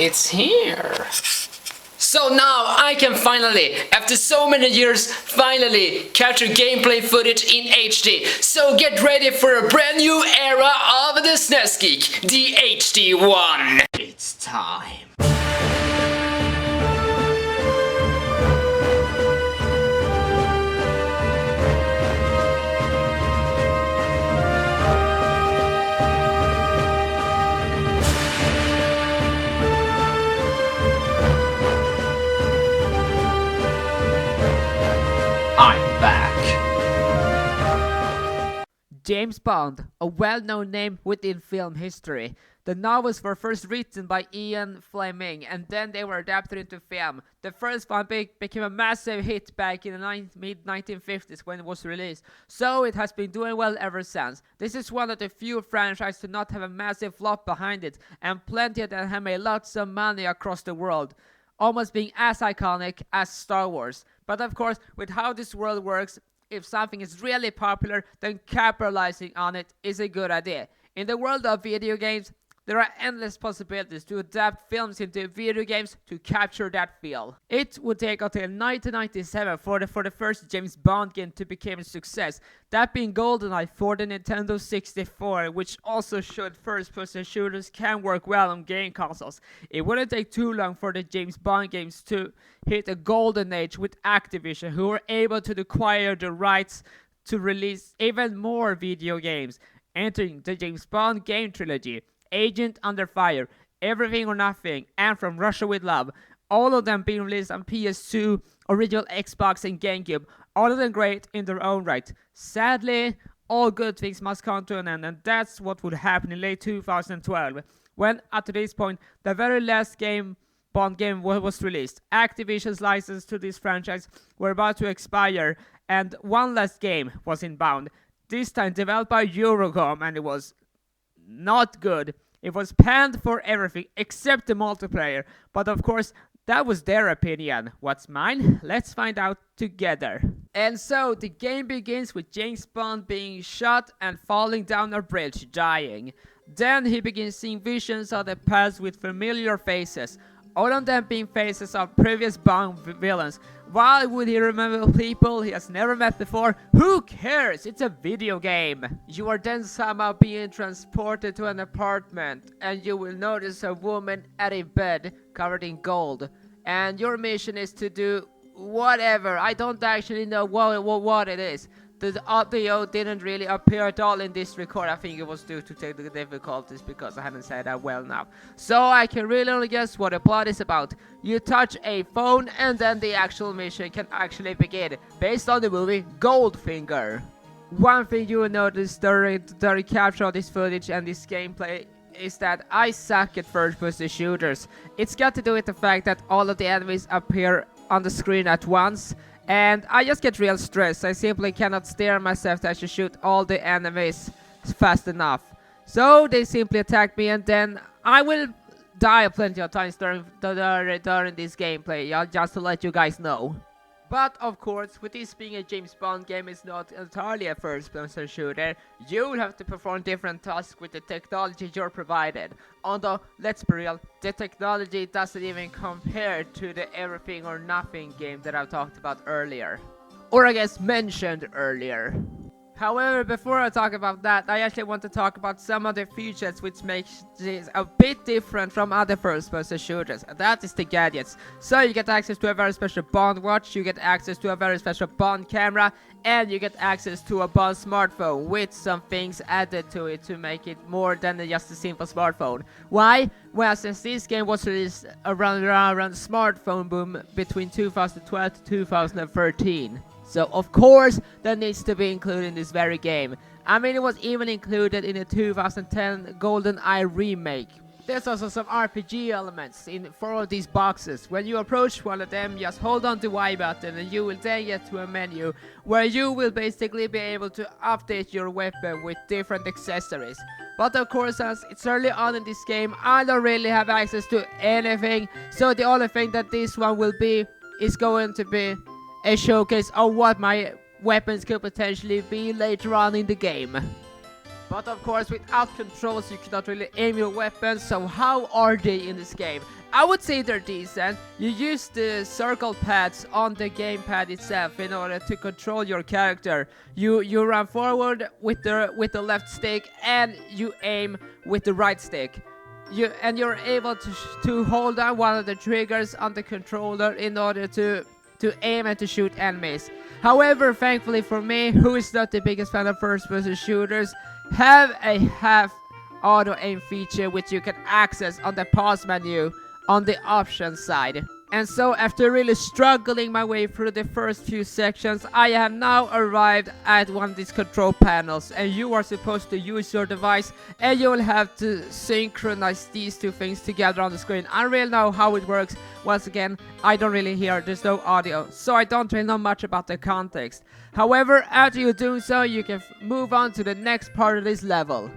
it's here. So now I can finally, after so many years, finally capture gameplay footage in HD. So get ready for a brand new era of the SNES Geek, the HD one. It's time. I'm back. James Bond, a well-known name within film history. The novels were first written by Ian Fleming and then they were adapted into film. The first one became a massive hit back in the mid-1950s when it was released, so it has been doing well ever since. This is one of the few franchises to not have a massive flop behind it, and plenty that have made lots of money across the world, almost being as iconic as Star Wars. But of course, with how this world works, if something is really popular, then capitalizing on it is a good idea. In the world of video games, there are endless possibilities to adapt films into video games to capture that feel. It would take until 1997 for the first James Bond game to become a success, that being GoldenEye for the Nintendo 64, which also showed first-person shooters can work well on game consoles. It wouldn't take too long for the James Bond games to hit a golden age with Activision, who were able to acquire the rights to release even more video games, entering the James Bond game trilogy. Agent Under Fire, Everything or Nothing, and From Russia With Love, all of them being released on PS2, original Xbox and GameCube, all of them great in their own right. Sadly, all good things must come to an end, and that's what would happen in late 2012, when at this point, the very last Bond game was released. Activision's license to this franchise were about to expire, and one last game was inbound, this time developed by Eurocom, and it was not good. It was panned for everything except the multiplayer, but of course that was their opinion. What's mine? Let's find out together. And so the game begins with James Bond being shot and falling down a bridge, dying. Then he begins seeing visions of the past with familiar faces, all of them being faces of previous Bond villains. Why would he remember people he has never met before? Who cares? It's a video game. You are then somehow being transported to an apartment, and you will notice a woman at a bed covered in gold. And your mission is to do whatever. I don't actually know what it is. The audio didn't really appear at all in this record. I think it was due to technical difficulties because I haven't said that well now. So I can really only guess what the plot is about. You touch a phone and then the actual mission can actually begin, based on the movie Goldfinger. One thing you will notice during the capture of this footage and this gameplay is that I suck at first-person shooters. It's got to do with the fact that all of the enemies appear on the screen at once, and I just get real stressed. I simply cannot steer myself to actually shoot all the enemies fast enough. So they simply attack me, and then I will die plenty of times during this gameplay, just to let you guys know. But of course, with this being a James Bond game, it's not entirely a first-person shooter. You will have to perform different tasks with the technology you're provided. Although, let's be real, the technology doesn't even compare to the Everything or Nothing game that I've talked about earlier. Or I guess mentioned earlier. However, before I talk about that, I actually want to talk about some of the features which makes this a bit different from other first-person shooters, and that is the gadgets. So you get access to a very special Bond watch, you get access to a very special Bond camera, and you get access to a Bond smartphone with some things added to it to make it more than just a simple smartphone. Why? Well, since this game was released around the smartphone boom between 2012 to 2013. So of course that needs to be included in this very game. I mean, it was even included in the 2010 GoldenEye remake. There's also some RPG elements in 4 of these boxes. When you approach one of them, just hold on the Y button and you will then get to a menu where you will basically be able to update your weapon with different accessories. But of course, as it's early on in this game, I don't really have access to anything, so the only thing that this one will be is going to be a showcase of what my weapons could potentially be later on in the game. But of course, without controls you cannot really aim your weapons, so how are they in this game? I would say they're decent. You use the circle pads on the gamepad itself in order to control your character. You run forward with the left stick and you aim with the right stick. You're able to hold on one of the triggers on the controller in order to aim and to shoot enemies. However, thankfully for me, who is not the biggest fan of first-person shooters, have a half auto aim feature which you can access on the pause menu on the options side. And so after really struggling my way through the first few sections, I have now arrived at one of these control panels, and you are supposed to use your device and you will have to synchronize these two things together on the screen. I don't really know how it works. Once again, I don't really hear, there's no audio, so I don't really know much about the context. However, after you do so, you can move on to the next part of this level.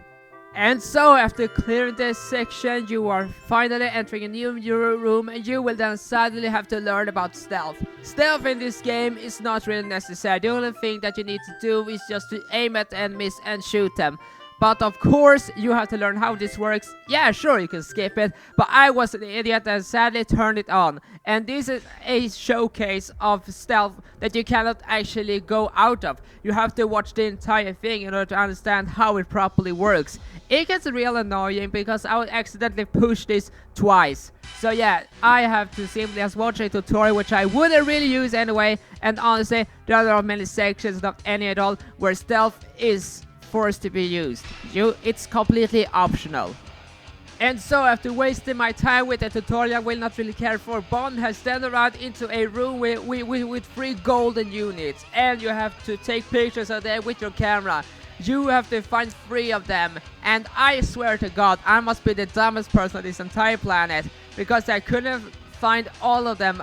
And so, after clearing this section, you are finally entering a new room, and you will then suddenly have to learn about stealth. Stealth in this game is not really necessary. The only thing that you need to do is just to aim at enemies and shoot them. But of course, you have to learn how this works. Yeah, sure, you can skip it, but I was an idiot and sadly turned it on. And this is a showcase of stealth that you cannot actually go out of. You have to watch the entire thing in order to understand how it properly works. It gets real annoying because I would accidentally push this twice. So yeah, I have to simply just watch a tutorial, which I wouldn't really use anyway. And honestly, there are many sections, not any at all, where stealth is forced to be used. It's completely optional. And so after wasting my time with the tutorial I will not really care for, Bond has then arrived into a room with 3 golden units, and you have to take pictures of them with your camera. You have to find 3 of them, and I swear to God, I must be the dumbest person on this entire planet, because I couldn't find all of them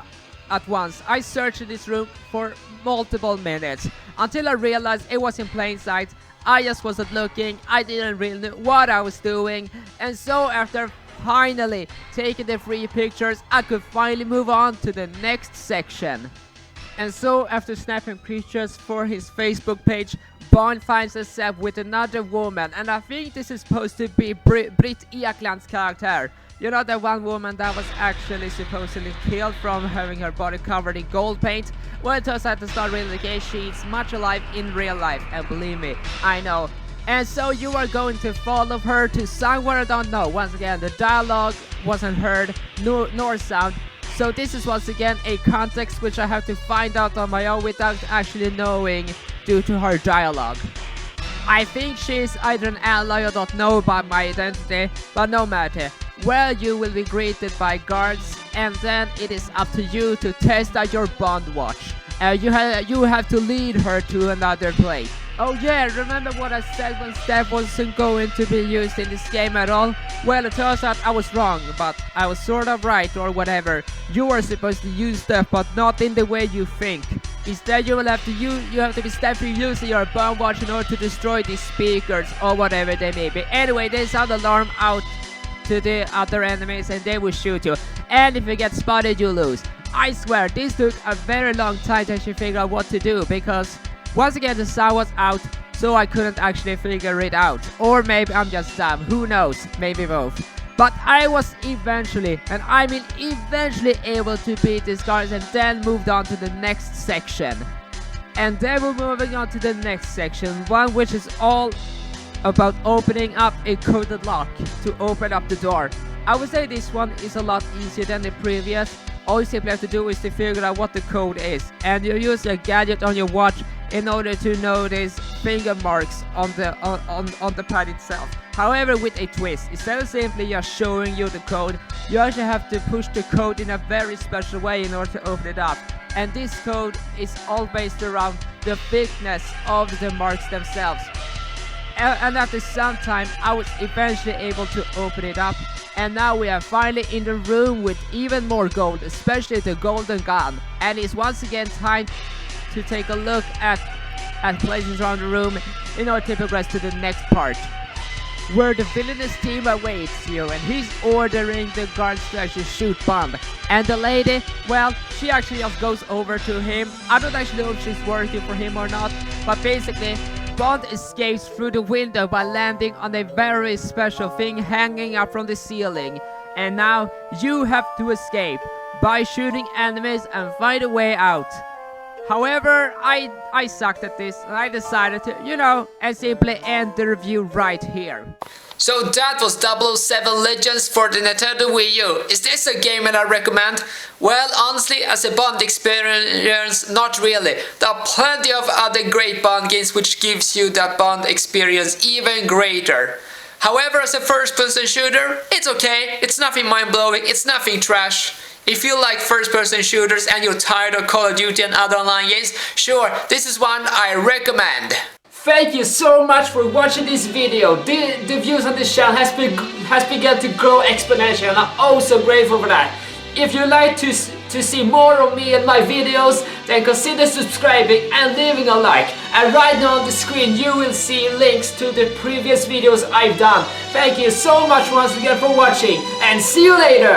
at once. I searched in this room for multiple minutes, until I realized it was in plain sight. I just wasn't looking, I didn't really know what I was doing, and so after finally taking the 3 pictures, I could finally move on to the next section. And so after snapping pictures for his Facebook page, Bond finds himself with another woman, and I think this is supposed to be Britt Ekland's character. You know, the one woman that was actually supposedly killed from having her body covered in gold paint? Well, it turns out that's not really the case. She's much alive in real life, and believe me, I know. And so you are going to follow her to somewhere I don't know. Once again, the dialogue wasn't heard, nor sound. So this is once again a context which I have to find out on my own without actually knowing due to her dialogue. I think she's either an ally or don't know about my identity, but no matter. Well, you will be greeted by guards, and then it is up to you to test out your Bond watch. You have to lead her to another place. Oh yeah, remember what I said when stealth wasn't going to be used in this game at all? Well, it turns out I was wrong, but I was sort of right or whatever. You are supposed to use stealth, but not in the way you think. Instead, you have to be stealthy using your Bond watch in order to destroy these speakers or whatever they may be. Anyway, they sound alarm out to the other enemies and they will shoot you. And if you get spotted, you lose. I swear, this took a very long time to actually figure out what to do, because once again the sound was out, so I couldn't actually figure it out. Or maybe I'm just dumb, who knows, maybe both. But I was eventually, and I mean eventually, able to beat these guards and then moved on to the next section. And then we're moving on to the next section, one which is all about opening up a coded lock to open up the door. I would say this one is a lot easier than the previous. All you simply have to do is to figure out what the code is, and you use your gadget on your watch in order to notice finger marks on the pad itself. However, with a twist, instead of simply just showing you the code, you actually have to push the code in a very special way in order to open it up. And this code is all based around the thickness of the marks themselves. And after some time, I was eventually able to open it up, and now we are finally in the room with even more gold, especially the golden gun. And it's once again time to take a look at places around the room in order to progress to the next part, where the villainous team awaits you, and he's ordering the guards to actually shoot Bond. And the lady, well, she actually just goes over to him. I don't actually know if she's working for him or not, but basically Bond escapes through the window by landing on a very special thing hanging up from the ceiling. and now you have to escape by shooting enemies and find a way out. However, I sucked at this and I decided to, and simply end the review right here. So that was 007 Legends for the Nintendo Wii U. Is this a game that I recommend? Well, honestly, as a Bond experience, not really. There are plenty of other great Bond games which gives you that Bond experience even greater. However, as a first-person shooter, it's okay. It's nothing mind-blowing, it's nothing trash. If you like first-person shooters and you're tired of Call of Duty and other online games, sure, this is one I recommend. Thank you so much for watching this video. The views on this channel has begun to grow exponentially, and I'm oh so grateful for that. If you'd like to see more of me and my videos, then consider subscribing and leaving a like. And right now on the screen you will see links to the previous videos I've done. Thank you so much once again for watching, and see you later!